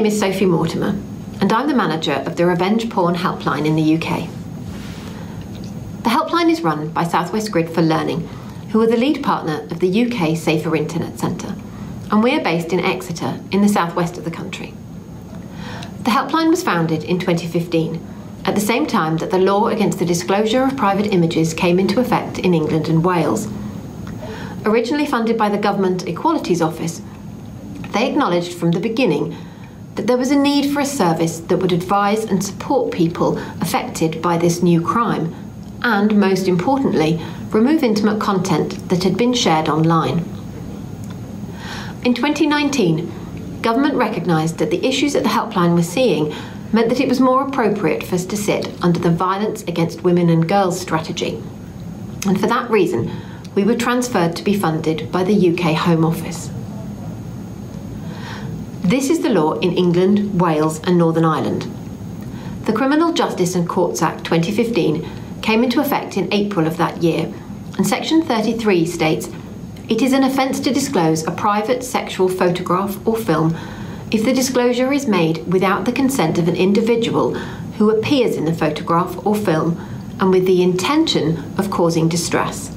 name is Sophie Mortimer, and I'm the manager of the Revenge Porn Helpline in the UK. The helpline is run by South West Grid for Learning, who are the lead partner of the UK Safer Internet Centre, and we are based in Exeter in the southwest of the country. The helpline was founded in 2015, at the same time that the law against the disclosure of private images came into effect in England and Wales. Originally funded by the Government Equalities Office, they acknowledged from the beginning that there was a need for a service that would advise and support people affected by this new crime, and, most importantly, remove intimate content that had been shared online. In 2019, government recognised that the issues that the helpline was seeing meant that it was more appropriate for us to sit under the Violence Against Women and Girls strategy. And for that reason, we were transferred to be funded by the UK Home Office. This is the law in England, Wales and Northern Ireland. The Criminal Justice and Courts Act 2015 came into effect in April of that year, and Section 33 states, "It is an offence to disclose a private sexual photograph or film if the disclosure is made without the consent of an individual who appears in the photograph or film and with the intention of causing distress."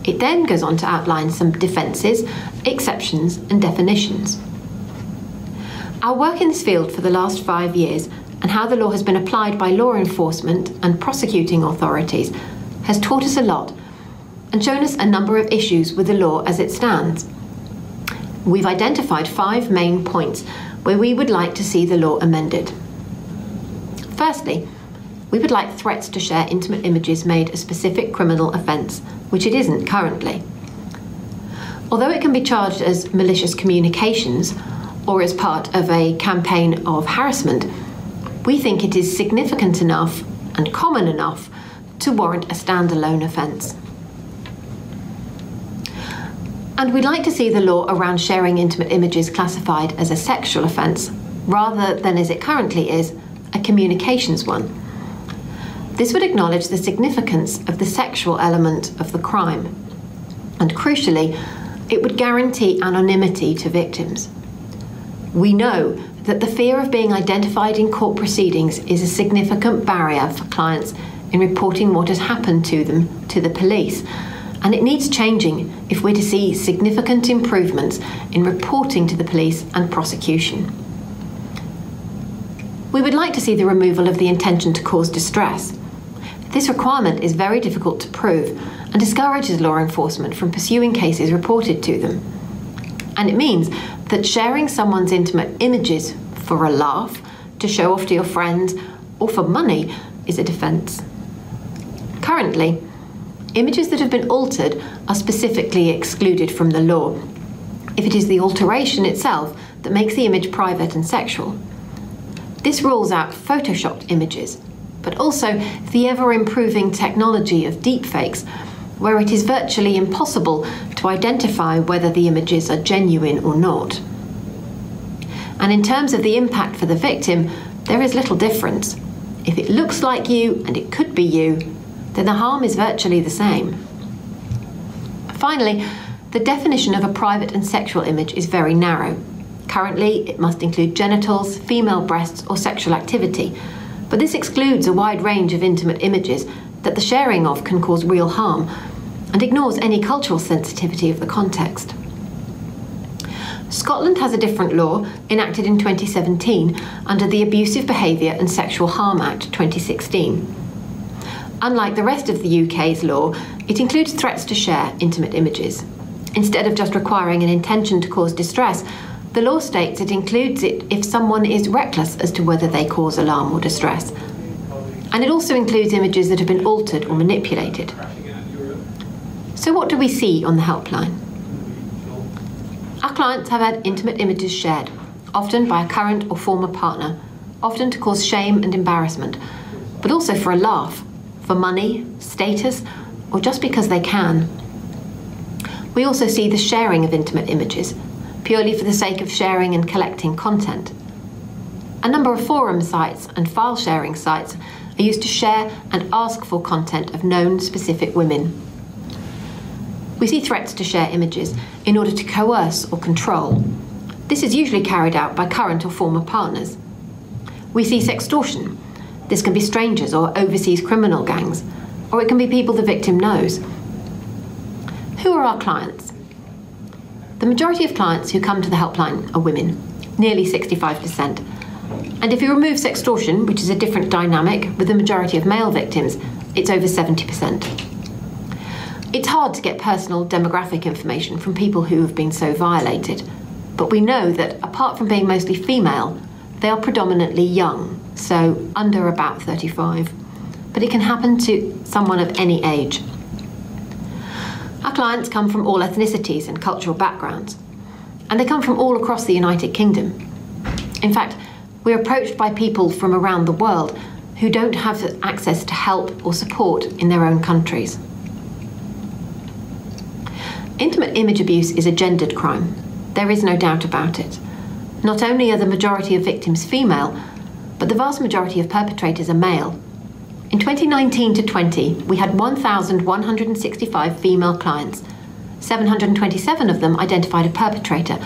It then goes on to outline some defences, exceptions and definitions. Our work in this field for the last 5 years and how the law has been applied by law enforcement and prosecuting authorities has taught us a lot and shown us a number of issues with the law as it stands. We've identified 5 main points where we would like to see the law amended. Firstly, we would like threats to share intimate images made a specific criminal offence, which it isn't currently. Although it can be charged as malicious communications or as part of a campaign of harassment, we think it is significant enough and common enough to warrant a standalone offence. And we'd like to see the law around sharing intimate images classified as a sexual offence, rather than as it currently is, a communications one. This would acknowledge the significance of the sexual element of the crime. And crucially, it would guarantee anonymity to victims. We know that the fear of being identified in court proceedings is a significant barrier for clients in reporting what has happened to them to the police, and it needs changing if we're to see significant improvements in reporting to the police and prosecution. We would like to see the removal of the intention to cause distress. This requirement is very difficult to prove and discourages law enforcement from pursuing cases reported to them. And it means that sharing someone's intimate images for a laugh, to show off to your friends, or for money is a defence. Currently, images that have been altered are specifically excluded from the law, if it is the alteration itself that makes the image private and sexual. This rules out photoshopped images, but also the ever-improving technology of deepfakes, where it is virtually impossible to identify whether the images are genuine or not. And in terms of the impact for the victim, there is little difference. If it looks like you and it could be you, then the harm is virtually the same. Finally, the definition of a private and sexual image is very narrow. Currently, it must include genitals, female breasts, or sexual activity, but this excludes a wide range of intimate images that the sharing of can cause real harm, and ignores any cultural sensitivity of the context. Scotland has a different law enacted in 2017 under the Abusive Behaviour and Sexual Harm Act 2016. Unlike the rest of the UK's law, it includes threats to share intimate images. Instead of just requiring an intention to cause distress, the law states it includes it if someone is reckless as to whether they cause alarm or distress. And it also includes images that have been altered or manipulated. So what do we see on the helpline? Our clients have had intimate images shared, often by a current or former partner, often to cause shame and embarrassment, but also for a laugh, for money, status, or just because they can. We also see the sharing of intimate images, purely for the sake of sharing and collecting content. A number of forum sites and file sharing sites are used to share and ask for content of known specific women. We see threats to share images in order to coerce or control. This is usually carried out by current or former partners. We see sextortion. This can be strangers or overseas criminal gangs, or it can be people the victim knows. Who are our clients? The majority of clients who come to the helpline are women, nearly 65%. And if you remove sextortion, which is a different dynamic with the majority of male victims, it's over 70%. It's hard to get personal demographic information from people who have been so violated, but we know that apart from being mostly female, they are predominantly young, so under about 35. But it can happen to someone of any age. Our clients come from all ethnicities and cultural backgrounds, and they come from all across the United Kingdom. In fact, we're approached by people from around the world who don't have access to help or support in their own countries. Intimate image abuse is a gendered crime. There is no doubt about it. Not only are the majority of victims female, but the vast majority of perpetrators are male. In 2019 to 20, we had 1,165 female clients. 727 of them identified a perpetrator,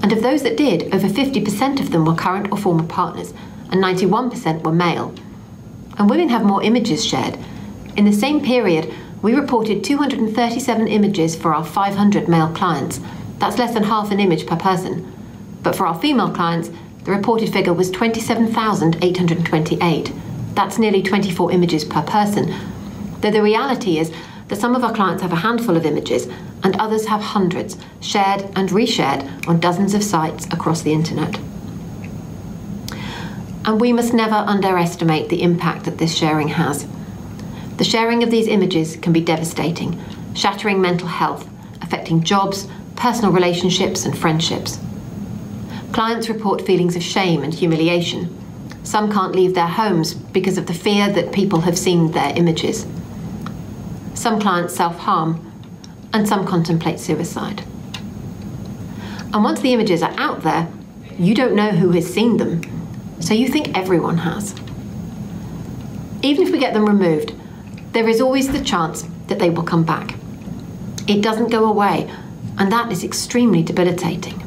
and of those that did, over 50% of them were current or former partners, and 91% were male. And women have more images shared. In the same period, we reported 237 images for our 500 male clients. That's less than half an image per person. But for our female clients, the reported figure was 27,828. That's nearly 24 images per person. Though the reality is that some of our clients have a handful of images and others have hundreds, shared and reshared on dozens of sites across the internet. And we must never underestimate the impact that this sharing has. The sharing of these images can be devastating, shattering mental health, affecting jobs, personal relationships and friendships. Clients report feelings of shame and humiliation. Some can't leave their homes because of the fear that people have seen their images. Some clients self-harm, and some contemplate suicide. And once the images are out there, you don't know who has seen them, so you think everyone has. Even if we get them removed, there is always the chance that they will come back. It doesn't go away, and that is extremely debilitating.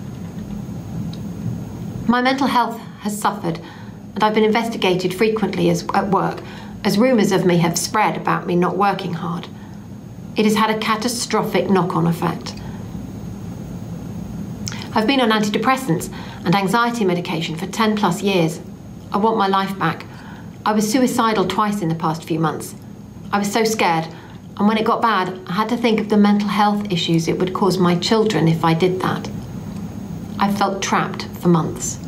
My mental health has suffered, and I've been investigated frequently at work as rumours of me have spread about me not working hard. It has had a catastrophic knock-on effect. I've been on antidepressants and anxiety medication for 10 plus years. I want my life back. I was suicidal twice in the past few months. I was so scared, and when it got bad, I had to think of the mental health issues it would cause my children if I did that. I felt trapped for months.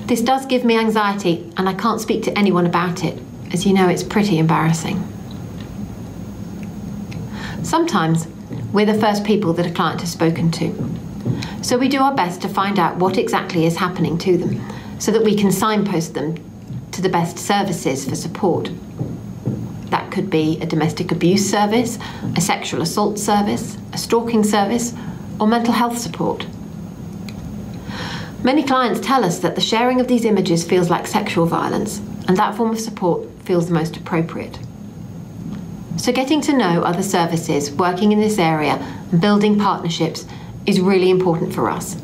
This does give me anxiety, and I can't speak to anyone about it. As you know, it's pretty embarrassing. Sometimes we're the first people that a client has spoken to. So we do our best to find out what exactly is happening to them so that we can signpost them to the best services for support. That could be a domestic abuse service, a sexual assault service, a stalking service, or mental health support. Many clients tell us that the sharing of these images feels like sexual violence, and that form of support feels the most appropriate. So getting to know other services working in this area and building partnerships is really important for us.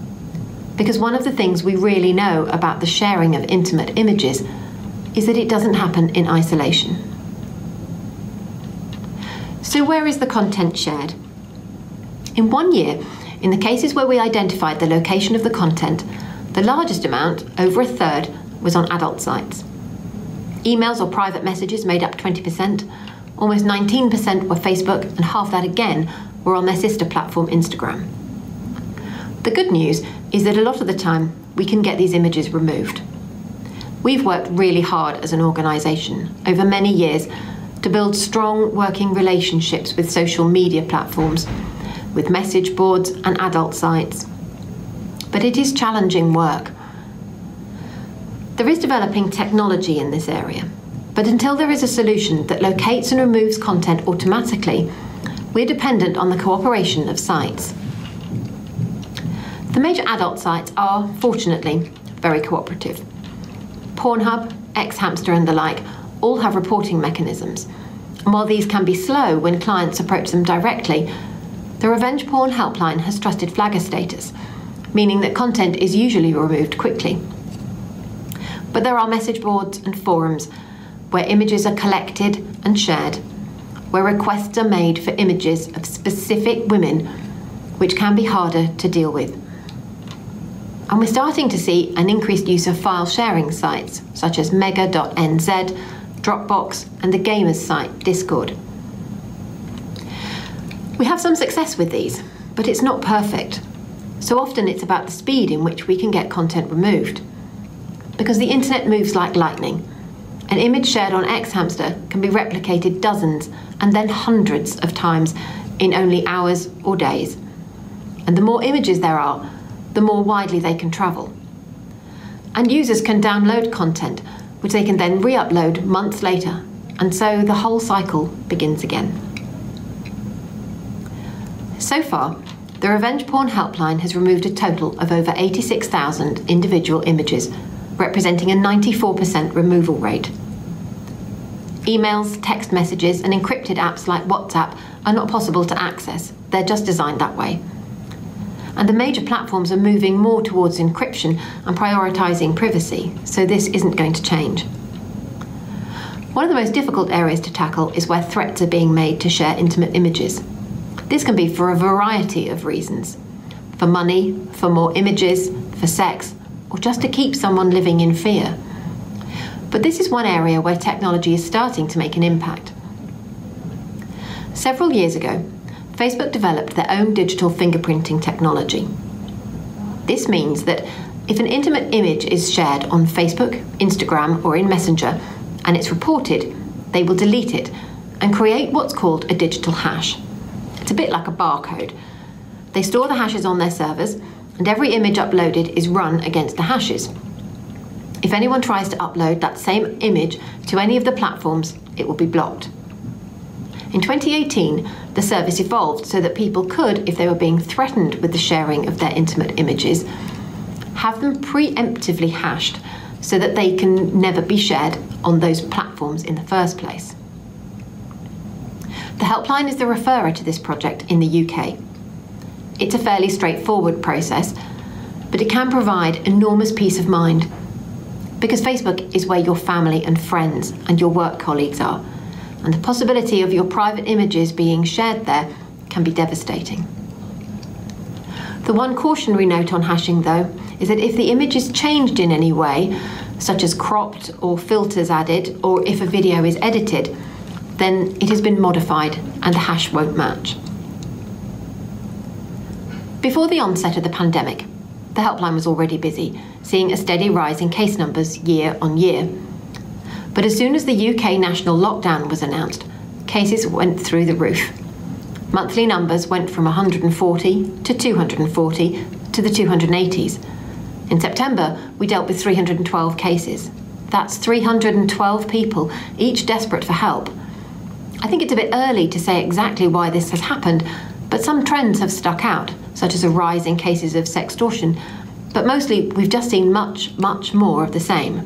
Because one of the things we really know about the sharing of intimate images is that it doesn't happen in isolation. So where is the content shared? In 1 year, in the cases where we identified the location of the content, the largest amount, over a third, was on adult sites. Emails or private messages made up 20%, almost 19% were Facebook, and half that again were on their sister platform Instagram. The good news is that a lot of the time we can get these images removed. We've worked really hard as an organisation over many years to build strong working relationships with social media platforms, with message boards and adult sites. But it is challenging work. There is developing technology in this area, but until there is a solution that locates and removes content automatically, we're dependent on the cooperation of sites. The major adult sites are, fortunately, very cooperative. Pornhub, Xhamster and the like all have reporting mechanisms. And while these can be slow when clients approach them directly, the Revenge Porn Helpline has trusted flagger status, meaning that content is usually removed quickly. But there are message boards and forums where images are collected and shared, where requests are made for images of specific women, which can be harder to deal with. And we're starting to see an increased use of file sharing sites such as mega.nz, Dropbox, and the gamers site Discord. We have some success with these, but it's not perfect. So often it's about the speed in which we can get content removed. Because the internet moves like lightning. An image shared on Xhamster can be replicated dozens and then hundreds of times in only hours or days. And the more images there are, the more widely they can travel. And users can download content, which they can then re-upload months later, and so the whole cycle begins again. So far, the Revenge Porn Helpline has removed a total of over 86,000 individual images, representing a 94% removal rate. Emails, text messages, and encrypted apps like WhatsApp are not possible to access. They're just designed that way. And the major platforms are moving more towards encryption and prioritising privacy, so this isn't going to change. One of the most difficult areas to tackle is where threats are being made to share intimate images. This can be for a variety of reasons. For money, for more images, for sex, or just to keep someone living in fear. But this is one area where technology is starting to make an impact. Several years ago, Facebook developed their own digital fingerprinting technology. This means that if an intimate image is shared on Facebook, Instagram, or in Messenger, and it's reported, they will delete it and create what's called a digital hash. It's a bit like a barcode. They store the hashes on their servers, and every image uploaded is run against the hashes. If anyone tries to upload that same image to any of the platforms, it will be blocked. In 2018, the service evolved so that people could, if they were being threatened with the sharing of their intimate images, have them preemptively hashed so that they can never be shared on those platforms in the first place. The Helpline is the referrer to this project in the UK. It's a fairly straightforward process, but it can provide enormous peace of mind because Facebook is where your family and friends and your work colleagues are, and the possibility of your private images being shared there can be devastating. The one cautionary note on hashing, though, is that if the image is changed in any way, such as cropped or filters added, or if a video is edited, then it has been modified and the hash won't match. Before the onset of the pandemic, the Helpline was already busy, seeing a steady rise in case numbers year on year. But as soon as the UK national lockdown was announced, cases went through the roof. Monthly numbers went from 140 to 240 to the 280s. In September, we dealt with 312 cases. That's 312 people, each desperate for help. I think it's a bit early to say exactly why this has happened, but some trends have stuck out, such as a rise in cases of sextortion, but mostly we've just seen much, much more of the same.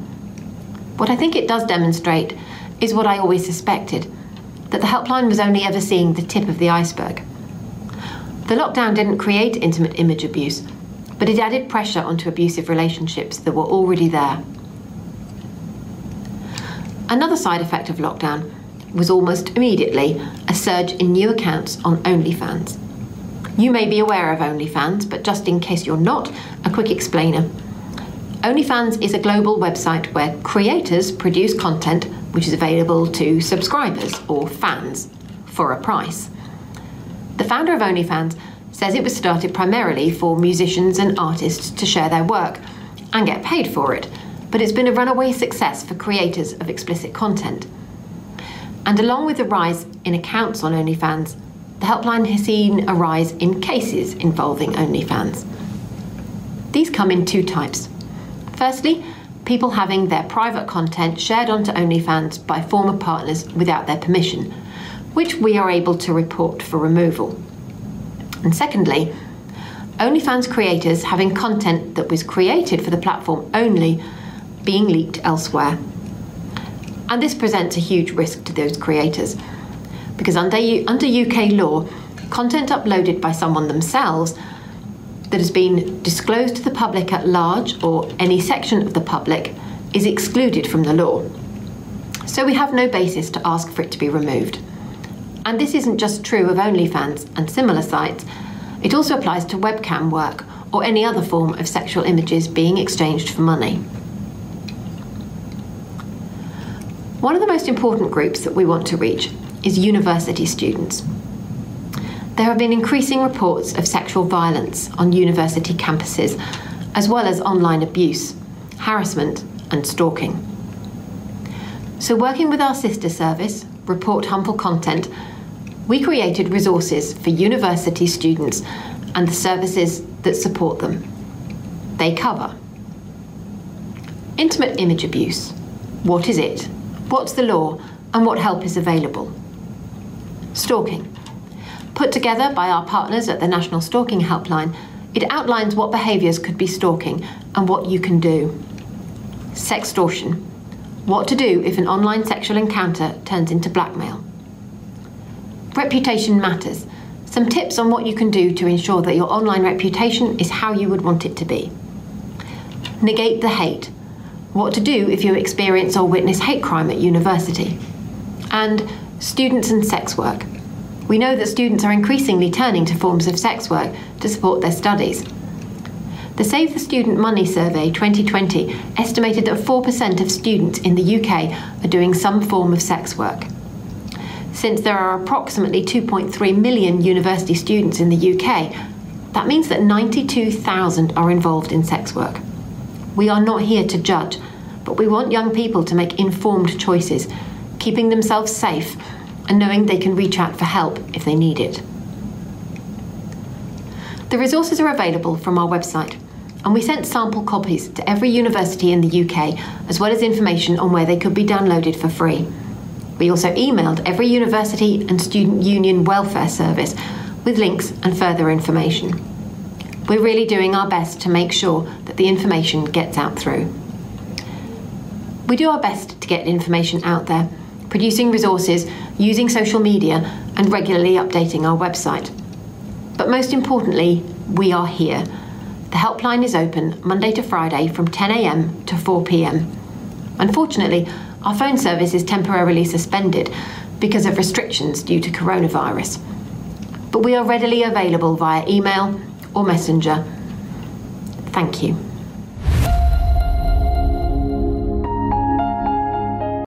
What I think it does demonstrate is what I always suspected, that the Helpline was only ever seeing the tip of the iceberg. The lockdown didn't create intimate image abuse, but it added pressure onto abusive relationships that were already there. Another side effect of lockdown was almost immediately a surge in new accounts on OnlyFans. You may be aware of OnlyFans, but just in case you're not, a quick explainer. OnlyFans is a global website where creators produce content which is available to subscribers or fans for a price. The founder of OnlyFans says it was started primarily for musicians and artists to share their work and get paid for it, but it's been a runaway success for creators of explicit content. And along with the rise in accounts on OnlyFans, the Helpline has seen a rise in cases involving OnlyFans. These come in two types. Firstly, people having their private content shared onto OnlyFans by former partners without their permission, which we are able to report for removal. And secondly, OnlyFans creators having content that was created for the platform only being leaked elsewhere. And this presents a huge risk to those creators, because under UK law, content uploaded by someone themselves that has been disclosed to the public at large or any section of the public is excluded from the law. So we have no basis to ask for it to be removed. And this isn't just true of OnlyFans and similar sites, it also applies to webcam work or any other form of sexual images being exchanged for money. One of the most important groups that we want to reach is university students. There have been increasing reports of sexual violence on university campuses, as well as online abuse, harassment and stalking. So working with our sister service, Report Harmful Content, we created resources for university students and the services that support them. They cover intimate image abuse. What is it? What's the law? And what help is available? Stalking. Put together by our partners at the National Stalking Helpline, it outlines what behaviours could be stalking and what you can do. Sextortion. What to do if an online sexual encounter turns into blackmail. Reputation matters. Some tips on what you can do to ensure that your online reputation is how you would want it to be. Negate the hate. What to do if you experience or witness hate crime at university. And students and sex work. We know that students are increasingly turning to forms of sex work to support their studies. The Save the Student Money Survey 2020 estimated that 4% of students in the UK are doing some form of sex work. Since there are approximately 2.3 million university students in the UK, that means that 92,000 are involved in sex work. We are not here to judge, but we want young people to make informed choices, keeping themselves safe and knowing they can reach out for help if they need it. The resources are available from our website, and we sent sample copies to every university in the UK, as well as information on where they could be downloaded for free. We also emailed every university and student union welfare service with links and further information. We're really doing our best to make sure that the information gets out through. We do our best to get information out there, producing resources, using social media, and regularly updating our website. But most importantly, we are here. The helpline is open Monday to Friday from 10 a.m. to 4 p.m. Unfortunately, our phone service is temporarily suspended because of restrictions due to coronavirus. But we are readily available via email or messenger. Thank you.